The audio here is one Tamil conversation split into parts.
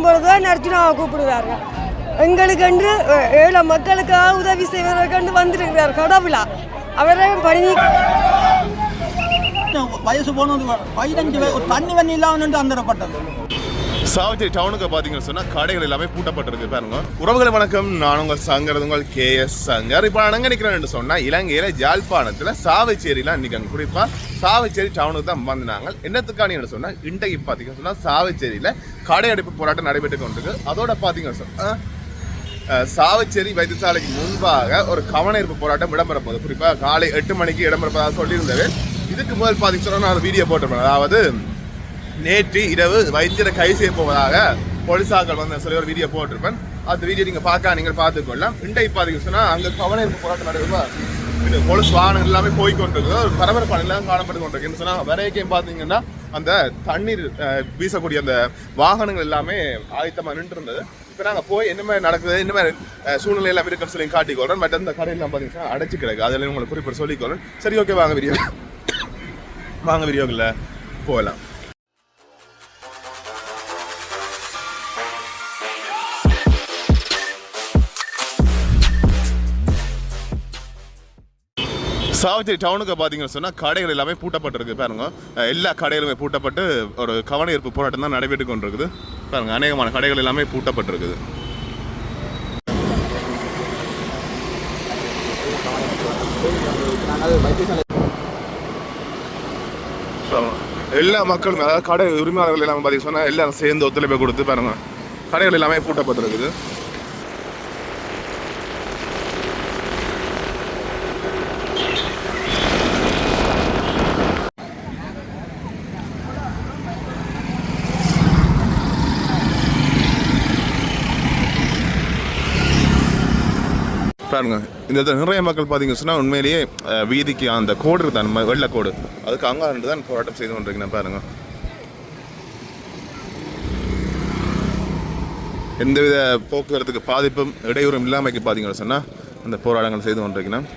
பொழுது தான் அர்ஜுனாவை கூப்பிடுவார்கள். எங்களுக்கு ஏழை மக்களுக்காக உதவி செய்வதற்கு வந்திருக்கிறார் கடவுளா. அவரை பணி வயசு போனது 15 ஒரு தண்ணி வண்ணி இல்லாமல் அந்தரப்பட்டது. சாவச்சேரி டவுனுக்கு பார்த்தீங்கன்னு சொன்னால் கடைகள் எல்லாமே பூட்டப்பட்டிருக்கு பாருங்க. உறவுகளை வணக்கம், நான் உங்கள் சங்கர், உங்கள் KS சங்கர். இப்போ நான் எங்கே நிற்கிறேன்னு சொன்னால் இலங்கையில் ஜாழ்ப்பாணத்தில் சாவச்சேரிலாம் நிற்காங்க. குறிப்பாக சாவச்சேரி டவுனுக்கு தான் வந்தாங்க. என்னத்துக்கான சொன்னால் இன்றைக்கு பார்த்தீங்கன்னு சொன்னால் சாவச்சேரியில் கடை அடைப்பு போராட்டம் நடைபெற்று கொண்டிருக்கு. அதோட பார்த்தீங்கன்னு சொன்னால் சாவச்சேரி வைத்தியசாலைக்கு முன்பாக ஒரு கவனஈர்ப்பு போராட்டம் இடம்பெற போகுது. குறிப்பாக காலை 8 மணிக்கு இடம்பெறப்பதாக சொல்லியிருந்தது. இதுக்கு முதல் பார்த்தீங்கன்னா நான் ஒரு வீடியோ போட்டிருப்பேன். அதாவது நேற்று இரவு வைத்தியரை கைது செய்ய போவதாக போலீசார்கள் வந்து சொல்லி ஒரு வீடியோ போட்டிருப்பேன். அந்த வீடியோ நீங்கள் நீங்கள் பார்த்துக்கொள்ளலாம். இன்றைக்கு பார்த்தீங்கன்னு சொன்னால் அங்கே கவனஈர்ப்பு போராட்டம் நடைபெறும். போலீஸ் வாகனங்கள் எல்லாமே போய்கொண்டிருக்கு. ஒரு பரபரப்பு எல்லாம் காணப்பட்டு கொண்டிருக்கு. சொன்னால் வரைக்கும் பார்த்தீங்கன்னா அந்த தண்ணீர் வீசக்கூடிய அந்த வாகனங்கள் எல்லாமே ஆயத்தமாக நின்று இருந்தது. இப்போ நாங்கள் போய் என்ன மாதிரி நடக்குது, என்ன மாதிரி சூழ்நிலை எல்லாம் இருக்குன்னு சொல்லி காட்டிக்கொள்றோம். பட் அந்த கடையெல்லாம் பார்த்தீங்கன்னா அடைச்சு கிடக்கு. அதில் உங்களுக்கு குறிப்பிட்டு சொல்லிக்கொள்றேன். சரி, ஓகே, வாங்க வீடியோக்குள்ள போகலாம். சாவச்சேரி டவுனுக்கு பார்த்தீங்கன்னு சொன்னால் கடைகள் எல்லாமே பூட்டப்பட்டிருக்கு பாருங்க. எல்லா கடைகளுமே பூட்டப்பட்டு ஒரு கவனஈர்ப்பு போராட்டம் தான் நடைபெற்று கொண்டிருக்குது பாருங்க. அநேகமான கடைகள் எல்லாமே பூட்டப்பட்டிருக்குது. எல்லா மக்களுமே, அதாவது கடை உரிமையாளர்கள் எல்லாமே பார்த்தீங்கன்னு சொன்னால் எல்லாம் சேர்ந்து ஒத்துழைப்பை கொடுத்து பாருங்க கடைகள் எல்லாமே பூட்டப்பட்டிருக்குது. பாருங்க, இந்த நிறைய மக்கள் பார்த்தீங்கன்னு சொன்னால் உண்மையிலேயே வீதிக்கு அந்த கோடு இருக்கு தான், வெள்ளை கோடு, அதுக்கு அங்கே தான் போராட்டம் செய்து கொண்டிருக்கீங்க பாருங்க. எந்தவித போக்குவரத்துக்கு பாதிப்பும் இடையூறும் இல்லாமைக்கு பார்த்தீங்கன்னு சொன்னால் அந்த போராட்டங்கள் செய்து கொண்டிருக்கணும்.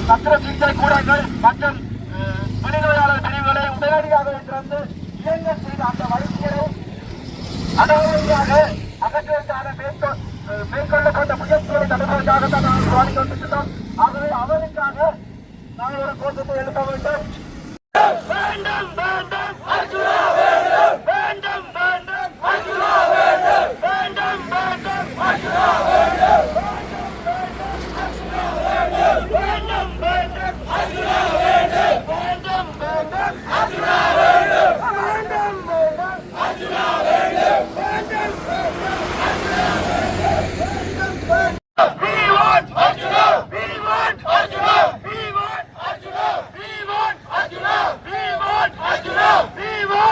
சத்திர சிகிச்சை கூடங்கள் மற்றும் மனிதநோயாளர் பிரிவுகளை உடனடியாக திறந்து இயங்க செய்த அந்த வழக்கியலை அடவடியாக அகற்றுவதற்கான மேற்கொள்ளப்பட்ட முயற்சிகளை தடுப்பதற்காகத்தான் நாங்கள் விவாதித்துக் கொண்டிருக்கிறோம். ஆகவே அவருக்காக நாங்கள் ஒரு கோஷத்தை எழுப்ப வேண்டும். We want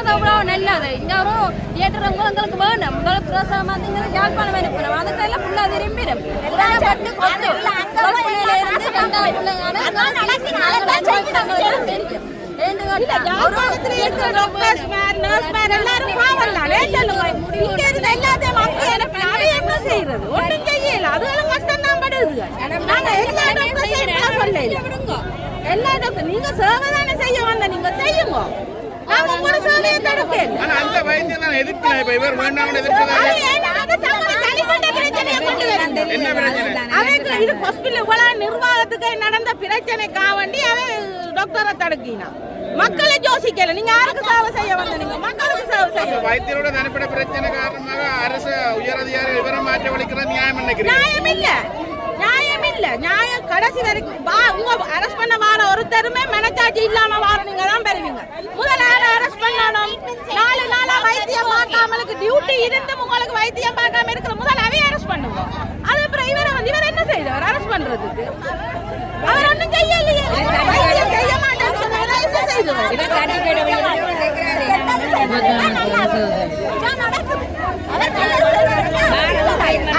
செய்கிறது அவ்வளோ நல்லது. இங்கே ஒரு தியேட்டர் உங்களுக்கு வேணும், உங்களுக்கு பிரசவம் வந்து யாழ்ப்பாணம் அனுப்பணும், அதுக்கெல்லாம் ஃபுல்லாக திரும்பிடும். பட்டு கொண்டு பிள்ளையில இருந்து ரெண்டாவது பிள்ளைங்க தெரியும். எல்லா டாக்டர் நீங்க சேவைதானே செய்ய வந்த, நீங்க செய்யுங்க. நாங்க உங்களோட சேவையை தடுக்கல. ஆனா அந்த வைத்தியம் தான் எதிர்க்கல. இப்ப இவர் வேண்டாம் எதிர்க்கல. என்ன பிரச்சனை? அவருக்கு இது ஹாஸ்பிடல் இவ்வளவு நிர்வாகத்துக்கு நடந்த பிரச்சனைக்காக வேண்டி அவன் டாக்டரை தடுக்கினா. மக்களை யோசிக்கல. நீங்க யாருக்கு சேவை செய்ய வந்த? நீங்க மக்களுக்கு சேவை செய்ய. வைத்தியரோட தனிப்பட்ட பிரச்சனை காரணமாக அரசு உயரதிகாரி விவரம் மாற்ற வலிக்கிறது நியாயம் நினைக்கிறீங்க? நியாயம் இல்ல. நியாயம் கடைசி வரைக்கும் உங்க அரெஸ்ட் பண்ண வார ஒருத்தருமே மனச்சாட்சி இல்லாம வார நீங்க தான் பெறுவீங்க. முதல் அரெஸ்ட் பண்ணணும். 4 நாளா வைத்தியம் பார்க்காமலுக்கு டியூட்டி இருந்து உங்களுக்கு வைத்தியம் பார்க்காம இருக்கிற முதல் அவைய அரெஸ்ட் பண்ணுங்க. அது அப்புறம் இவர் என்ன செய்தார் அரெஸ்ட் பண்றதுக்கு? அவர் ஒன்றும் செய்யலையே. வைத்தியம் செய்ய மாட்டேன்னு சொன்னாரு.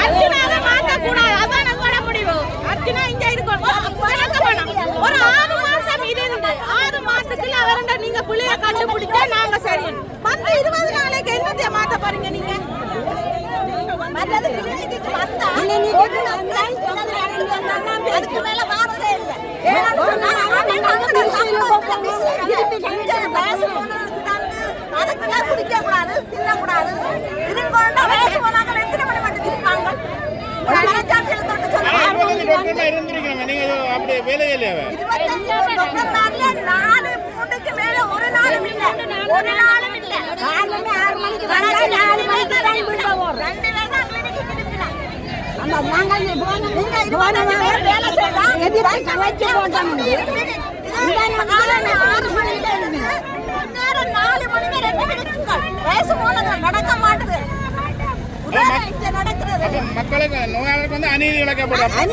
அர்ச்சனாவை மாற்றக்கூடாது. அதான் நம்மளோட முடிவு. அர்ச்சனா இங்க இருக்கணும். ஒரு 6 மாசம் இருந்து 6 மாசத்துக்குள்ள அவர்கிட்ட நீங்க புள்ளைய கண்டுபிடிச்சா நாங்க சரி. 20 நாளைக்கு என்னத்தைய மாத்த பாருங்க நீங்க. அதுக்கு மேல வாரதே இல்லை. அதுக்கு குடிக்க கூடாது, தின்னக்கூடாது. இதுங்கொண்டு வயசு போனாங்க எத்தனை மணி மட்டும் இருப்பாங்க. இருந்திருக்கீங்க நீங்க அப்படி வேலை இல்லையா? 4 மூணுக்கு மேல ஒரு நாளும் இல்ல. ஒரு நாளும் இல்ல. 6 மணிக்கு வந்தா 4 மணிக்கு டைம் விடுவோம். 2 வேளை கிளினிக்கு திருப்பினா. அந்த நாங்க வேலை செய்தா எதிர்த்து கலைச்சு போட்டாங்க. இந்த காலையில 6 மணில இருந்து நேரம் 4 மணிக்கு 2 மணிக்கு வயசு போனது நடக்க மாட்டுது. மக்களுக்கு நோயாளருக்கு வந்து அநீதி இழைக்கப்படுறது.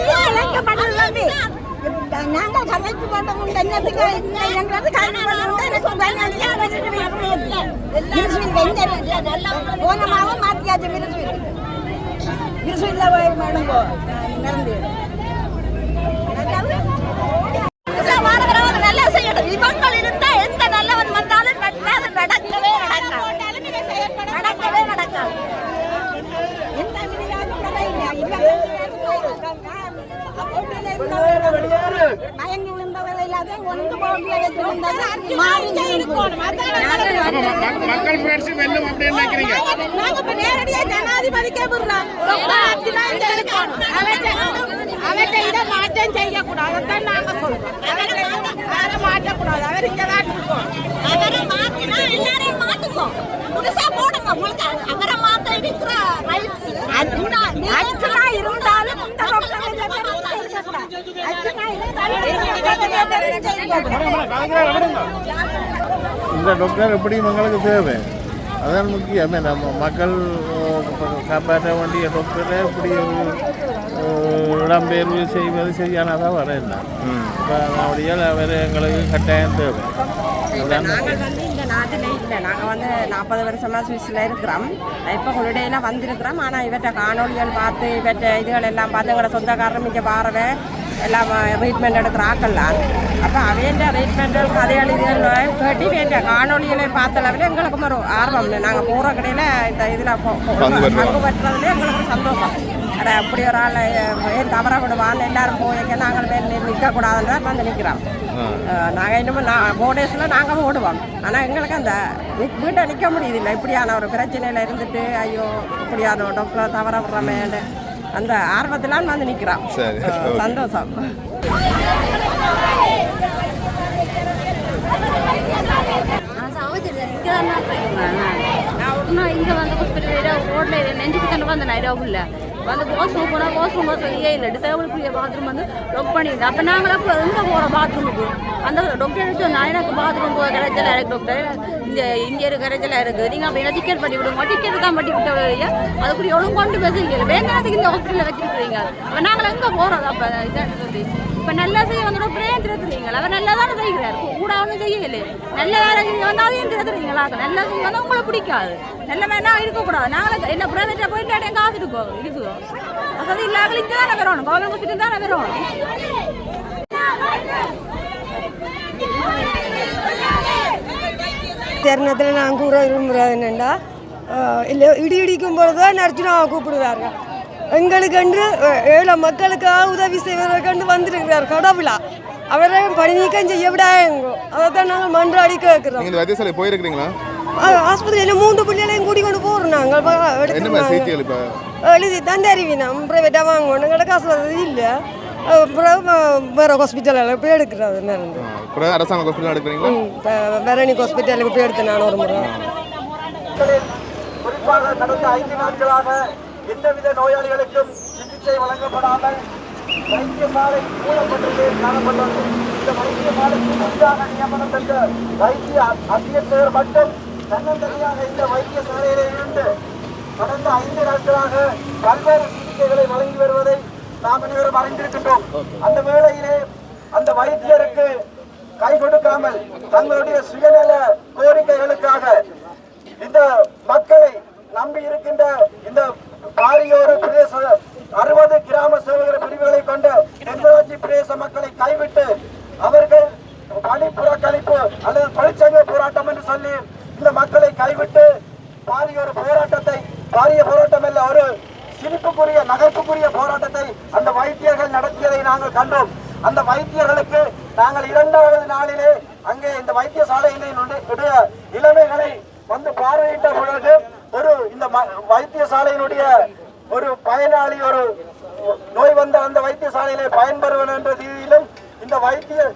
நாங்க கலைச்சு போட்டோம். என்னத்துக்கு எங்களுக்கு போனமாவும் மாத்தியாச்சு. மிருசுவில் மேடம் நடந்து நல்லா செய்யணும். இவங்கள் இருந்தா எந்த நல்லவன் வந்தாலும் நடக்கவே நடக்காது. மயங்கி விழுந்தவர்கள் இல்லாத ஒன்று மக்கள் புரட்சி வெல்லும் அப்படின்னு நினைக்கிறீங்க? நாங்க நேரடியா ஜனாதிபதிக்கே விடுறோம். அவற்றை இதை மாற்றம் செய்யக்கூடாது. அதான் நாங்க சொல்றோம். அவரை மாற்றக்கூடாது. அவர் இங்கதான் இருக்கோம். அவரை மாற்றினா எல்லாரையும் மாட்டுவோம். புதுசா போடுங்க. உங்களுக்கு அவரை மாற்ற இருக்கிற ரைட்ஸ் இருந்தாலும் இந்த டாக்டர் எப்படி மக்களுக்கு தேவை, அதான் முக்கியம். நம்ம மக்கள் காப்பாற்ற வேண்டிய டாக்டரை இப்படி இடம்பெயர்வு செய்வது சரியானதாக வரல. இப்போ அப்படியால் அவர் எங்களுக்கு கட்டாயம் தேவை. நாங்கள் வந்து இந்த நாட்டில் இல்லை. நாங்கள் வந்து 40 வருஷமாக சுவிஸில் இருக்கிறோம். இப்போ ஹொலிடேயில் வந்திருக்கிறோம். ஆனால் இவற்றை காணொலிகள் பார்த்து இவற்றை இதுகள் எல்லாம் பார்த்து எங்களோட சொந்தக்காரரும் இங்கே பாரவை எல்லாம் ட்ரீட்மெண்ட் எடுக்கிற ஆக்கலாம். அப்போ அவையண்ட ட்ரீட்மெண்ட்டு கதைகள் இதுகள் கேட்டு வேண்டிய காணொலிகளை பார்த்தளவில் எங்களுக்கு ஒரு ஆர்வம். நாங்கள் போகிற கடையில் இந்த இதில் பங்கு பெற்றதுலேயே எங்களுக்கு சந்தோஷம். அட அப்படி ஒரு ஆள் ஏன் தவற விடுவான்னு எல்லாரும் போய் நாங்கள் நிற்கக்கூடாதுன்றா வந்து நிற்கிறோம். நாங்கள் இன்னும் போர்டேஸில் நாங்கள் ஓடுவோம். ஆனால் எங்களுக்கு அந்த வீட்டை நிற்க முடியுதில்லை. இப்படியான ஒரு பிரச்சனையில் இருந்துட்டு ஐயோ இப்படியான ஒரு டாக்டரை தவற விடுறமேன்னு அந்த ஆர்வத்திலாம் வந்து நிற்கிறோம். சந்தோஷம். நான் இங்கே வந்து ஹாஸ்பிட்டல் ரோட்டில் நெஞ்சுக்கு தண்ணி வந்து நான் உள்ள வந்து வாஷ்ரூம் போனால் வாஷ்ரூம் வசதியே இல்லை. டிசேபிளுக்குரிய பாத்ரூம் வந்து லாக் பண்ணியிருந்தேன். அப்போ நாங்கள் அப்போ எங்கே போகிறோம் பாத்ரூமுக்கு? அந்த டாக்டர் எடுத்து நான் எனக்கு பாத்ரூம் போக கிடைச்சல இருக்கு டாக்டர், இங்கே இருக்க கிடைச்சல இருக்குது. நீங்கள் அப்போ என்ன டிக்கெட் பண்ணி விடுங்க, டிக்கெட் தான் பண்ணி விட்ட வழியா அதுக்குரிய ஒழுங்கு கொண்டு பேசுறீங்க. வேண்டாத்துக்கு இந்த ஹாஸ்பிட்டலில் வச்சிருக்கிறீங்க. அப்போ நாங்கள் எங்கே போகிறோம்? அப்போ இதான் சொல்லி இப்போ நல்லா செய்ய வந்து டாக்டரையும் திருத்துறீங்களா? அவர் நல்லா தானே செய்கிறார், கூட ஒன்றும் செய்யலை. நல்ல வேலை வந்து அதையும் திருத்துறீங்களா? நல்லா செய்ய வந்து உங்களை பிடிக்காது. நல்ல வேணா இருக்கக்கூடாது. நாங்கள் என்ன ப்ரைவேட்டாக போயிட்டு இடம் காசு இருக்குதோ அது இல்லாமல் இங்கே தானே வரணும், கவர்மெண்ட் ஹாஸ்பிட்டல் தானே வரணும். தருணத்தில் நான் கூற விரும்புகிறது என்னென்னா, இல்லை இடிக்கும் பொழுது தான் அர்ஜுனாவை கூப்பிடுவாங்க. எங்களுக்கென்று ஏழை மக்களுக்காக உதவி செய்வதற்கென்று வந்திருக்கிறார் கடவுளா. அவரை பணி நீக்கம் செய்ய விடாயங்கோ. அதை தான் நாங்கள் மன்றாடி கேட்குறோம். இந்த வைத்தியசாலை போயிருக்கிறீங்களா? ஆஸ்பத்திரியில் 3 பிள்ளைகளையும் கூட்டி கொண்டு போகிறோம். நாங்கள் எழுதி தான் தருவினோம். ப்ரைவேட்டாக வாங்குவோம். எங்களோட காசு வசதி இல்லை. அப்புறம் வேறு ஹாஸ்பிட்டலில் போய் எடுக்கிறது மருந்து. அரசாங்க ஹாஸ்பிட்டல் எடுக்கிறீங்களா? வேரணி ஹாஸ்பிட்டலுக்கு போய் எடுத்தேன் நான் ஒரு முறை. குறிப்பாக கடந்த 5 நாட்களாக எந்தவித நோயாளிகளுக்கும் சிகிச்சை வழங்கப்படாமல் வைத்தியசாலை மூடப்பட்டது காணப்பட்டது. இந்த வைத்தியசாலைக்கு புதிதாக நியமனம் பெற்ற வைத்திய அத்தியட்சகர் மட்டும் தன்னந்தனியாக இந்த வைத்தியசாலையிலே இருந்து கடந்த 5 நாட்களாக பல்வேறு சிகிச்சைகளை வழங்கி வருவதை நாம் அனைவரும் அறிந்திருக்கின்றோம். அந்த வேளையிலே அந்த வைத்தியருக்கு கை கொடுக்காமல் தங்களுடைய சுயநல கோரிக்கைகளுக்காக இந்த மக்களை நம்பி இருக்கின்ற இந்த பாரியோர் பிரதேச 60 கிராம சேவகர் பிரிவுகளை கொண்ட தென்மராட்சி பிரதேச மக்களை கைவிட்டு அவர்கள் பணி புறக்கணிப்பு அல்லது தொழிற்சங்க போராட்டம் என்று சொல்லி இந்த மக்களை கைவிட்டு பாரிய போராட்டம் அல்ல, ஒரு சிரிப்புக்குரிய நகைப்புக்குரிய போராட்டத்தை அந்த வைத்தியர்கள் நடத்தியதை நாங்கள் கண்டோம். அந்த வைத்தியர்களுக்கு நாங்கள் 2வது நாளிலே அங்கே இந்த வைத்தியசாலையினுடைய நிலைமைகளை வந்து பார்வையிட்ட பொழுது இந்த வைத்தியசாலையினுடைய ஒரு பயனாளி ஒரு நோய் வந்த அந்த வைத்தியசாலையிலே பயன்பெறுவன் என்ற ரீதியிலும்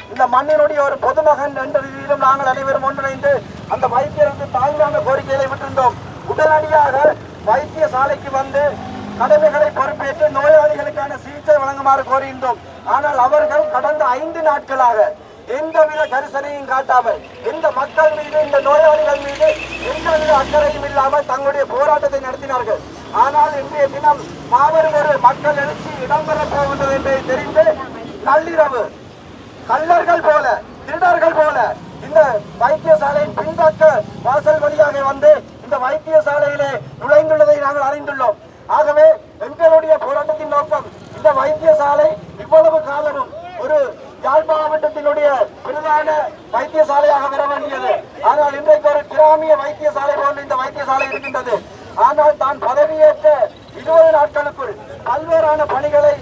இந்த மண்ணினுடைய ஒரு பொதுமகன் என்ற ரீதியிலும் நாங்கள் அனைவரும் ஒன்றிணைந்து அந்த வைத்தியருக்கு தாழ்வான கோரிக்கைகளை விட்டிருந்தோம். உடனடியாக வைத்தியசாலைக்கு வந்து கடமைகளை பொறுப்பேற்று நோயாளிகளுக்கான சிகிச்சை வழங்குமாறு கோரியிருந்தோம். ஆனால் அவர்கள் கடந்த 5 நாட்களாக எந்தவித கரிசனையும் காட்டாமல் இந்த மக்கள் மீது இந்த நோயாளிகள் மீது எந்தவித அக்கறையும் இல்லாமல் தங்களுடைய போராட்டத்தை நடத்தினார்கள். ஆனால் இன்றைய தினம் மாபெரும் ஒரு மக்கள் எழுச்சி இடம்பெறப் போகின்றது என்று தெரிந்து நள்ளிரவு கள்ளர்கள் போல திருடர்கள் போல இந்த வைத்தியசாலையின் பின்பக்க வாசல் வழியாக வந்து இந்த வைத்தியசாலையிலே நுழைந்துள்ளதை நாங்கள் அறிந்துள்ளோம். ஆகவே எங்களுடைய போராட்டத்தின் நோக்கம் இந்த வைத்தியசாலை இவ்வளவு காலமும் ஒரு யாழ் மாவட்டத்தினுடைய பிரதான வைத்தியசாலையாக வர வேண்டியது. ஆனால் இன்றைக்கு ஒரு கிராமிய வைத்தியசாலை போன்று இந்த வைத்தியசாலை இருக்கின்றது. ஆனால் தான் பதவியேற்ற 20 நாட்களுக்குள் பல்வேறான பணிகளை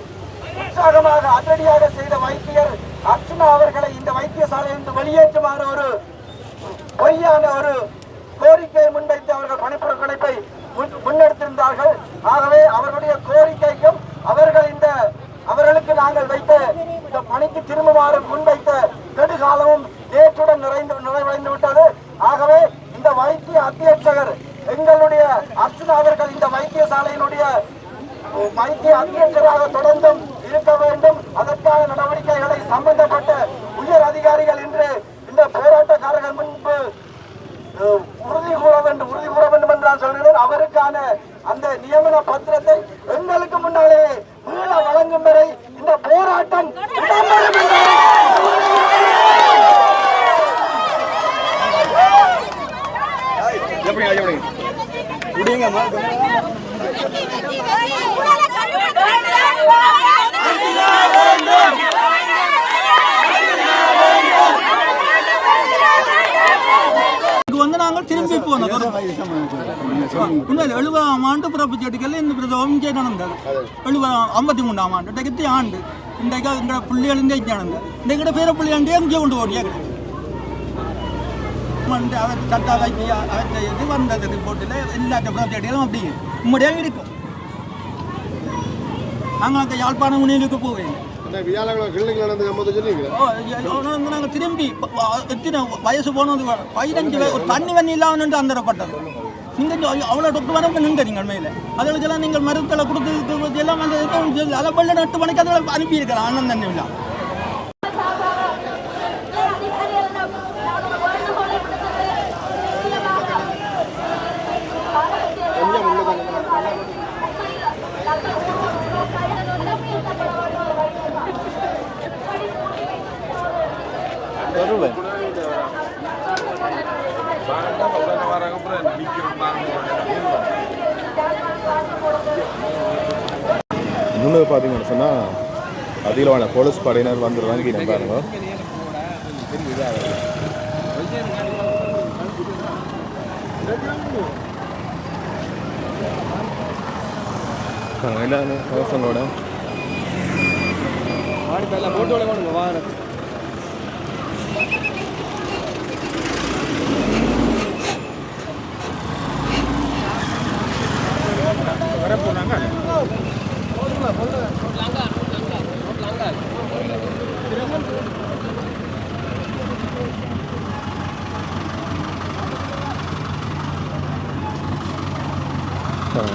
உற்சாகமாக அதிரடியாக செய்த வைத்தியர் அர்ச்சுனா அவர்களை இந்த வைத்தியசாலையிலிருந்து வெளியேற்றுமாறு ஒரு பொய்யான ஒரு கோரிக்கையை முன்வைத்து அவர்கள் பணிப்புறக்கணிப்பை முன்னெடுத்திருந்தார்கள். ஆகவே அவர்களுடைய கோரிக்கைக்கும் அவர்களுக்கு நாங்கள் வைத்த இந்த பணிக்கு திரும்புமாறு முன்வைத்த கெடுகாலமும் நேற்றுடன் நிறைவடைந்து விட்டது. ஆகவே இந்த வைத்திய அத்தியட்சகர் எங்களுடைய அர்ச்சுனா அவர்கள் இந்த வைத்தியசாலையினுடைய வைத்திய அத்தியட்சராக தொடர்ந்தும் இருக்க வேண்டும். அதற்கான நடவடிக்கைகளை சம்பந்தப்பட்ட உயர் அதிகாரிகள் இன்று இந்த போராட்டக்காரர்கள் முன்பு உறுதி கூற வேண்டும் என்று நான் சொல்கிறேன். அவருக்கான அந்த நியமன பத்திரத்தை எங்களுக்கு முன்னாலே மீள வழங்கும் வரை இந்த போராட்டம் வந்து நாங்கள் திரும்பி போனோம். 70ஆம் ஆண்டு பிறப்பு செடிக்கல இந்த இங்கே நடந்தது. 53ஆம் ஆண்டு இன்றைக்கு ஆண்டு இன்றைக்கு எங்களோட பிள்ளைகள் இங்கே நடந்தது. இன்றைக்கிட்ட பேர பிள்ளையாண்டே இங்கே கொண்டு ஓடியா அவர் சட்டா வைத்திய இது வந்தது ரிப்போர்ட்டில் எல்லாத்த பிறப்பு செடிகளும் அப்படி உண்மையாக இருக்கும். நாங்கள் அந்த யாழ்ப்பாணம் முனிலுக்கு போவேன். நாங்கள் திரும்பி எத்தனை வயசு போனது 15 ஒரு தண்ணி வண்ணி இல்லாமல் அந்தரப்பட்டது. நீங்கள் அவ்வளோ டாக்டர் வர நின்று நீங்கள் மேலே அதுகளுக்கெல்லாம் நீங்கள் மருத்துவத்தை கொடுத்து எல்லாம் அந்த அதை வெள்ள 8 மணிக்கு அதை அனுப்பியிருக்கலாம். ஆனந்த தண்ணி இல்லை பார்த்தீங்கன்னு சொன்னால் அதிகமான போலீஸ் படையினர் வந்து இறங்கி பாருங்க. எல்லாரும் அவசங்களோட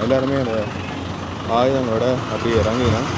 எல்லாருமே அந்த ஆயுதங்களோட அப்படியே இறங்கினான்.